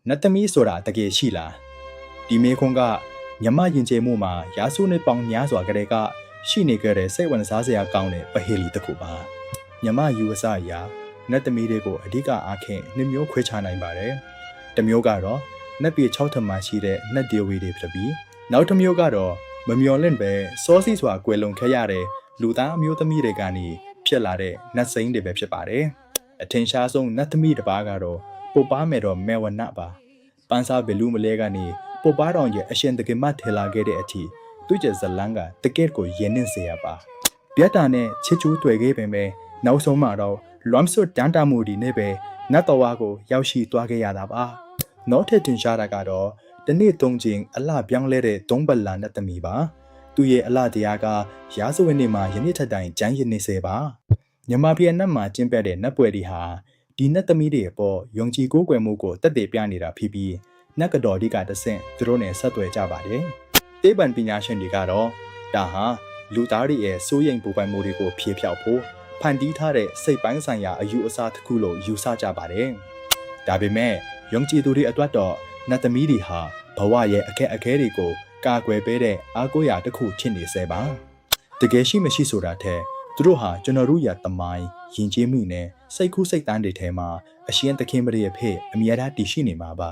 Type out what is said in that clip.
နတ်သမီးဆိုတာတကယ်ရှိလားဒီမေခွန်းကညမယဉ်ကျေးမှုမှာရာစုနှစ်ပေါင်းများစွာကတည်းကရှိနေကြတဲ့စိတ်ဝင်စားစရာကောင်းတဲ့ပဟေလီတစ်ခုပါညမယူအစအရာနတ်သမီးတွေကိုအဓိကအားဖြင့်နှစ်မျိုးခွဲခြားနိုင်ပါတယ်တစ်မျိုးကတော့နတ်ပြည်6ထမှရှိတဲ့နတ်ဒေဝီတွေဖြစ်ပြီးနောက်တစ်မျိုးကတော့မမျော်လင့်ပဲစောစီစွာကွယ်လွန်ခဲ့ရတဲ့လူသားအမျိုးသမီးတွေကနေဖြစ်လာတဲ့နတ်စိမ်းတွေပဲဖြစ်ပါတယ်အထင်ရှားဆုံးနတ်သမီးတစ်ပါးကတော့ပုပ္ပါမယ်တော်မေဝနပါပန်းစားဘလူးမလဲကနေပုပ္ပါတော်ရဲ့အရှင်တကယ်မှထလာခဲ့တဲ့အထိသူ့ကျဇလန်းကတကယ့်ကိုရင်းနှင်းစေရပါပြတ်တာနဲ့ချစ်ချူးတွေ့ခဲ့ပေမဲ့နောက်ဆုံးမှာတော့လွမ်ဆွတ်တန်တာမူဒီနဲ့ပဲနတ်တော်ဝါကိုရောက်ရှိသွားခဲ့ရတာပါနောက်ထပ်တင်ရှားတာကတော့တနေ့သုံးချိန်အလှပြောင်းလဲတဲ့ဒုံးပလာနတ်သမီးပါသူရဲ့အလှတရားကရာဇဝတ်နေ့မှာယနေ့ထက်တိုင်ကျန်းရည်နေစေပါမြန်မာပြည်နတ်မှာကျင်းပတဲ့နတ်ပွဲတွေဟာဒီနတ်သမီးတွေအပေါ်ယုံကြည်ကိုးကွယ်မှုကိုတက်တည်ပြနေတာဖြစ်ပြီးနတ်ကတော်ဒီကတဆင့်သူတို့နဲ့ဆက်သွယ်ကြပါတယ်တေးပန်ပညာရှင်တွေကတော့ဒါဟာလူသားတွေရဲ့စိုးရိမ်ပူပန်မှုတွေကိုဖြေဖျောက်ဖို့ဖန်တီးထားတဲ့စိတ်ပိုင်းဆိုင်ရာအယူအဆတစ်ခုလို့ယူဆကြပါတယ်ဒါပေမဲ့ယုံကြည်သူတွေအတွက်တော့နတ်သမီးတွေဟာဘဝရဲ့အခက်အခဲတွေကိုကာကွယ်ပေးတဲ့အားကိုးရာတစ်ခုဖြစ်နေစေပါတကယ်ရှိမရှိဆိုတာထက်သူတို့ဟာကျွန်တော်တို့ရဲ့တမိုင်းယဉ်ကျေးမှုနဲ့စိတ်ကူးစိတ်တန်းတွေထဲမှာအရှင်သခင်မရေရဲ့ဖေအမြဲတမ်းတည်ရှိနေမှာပါ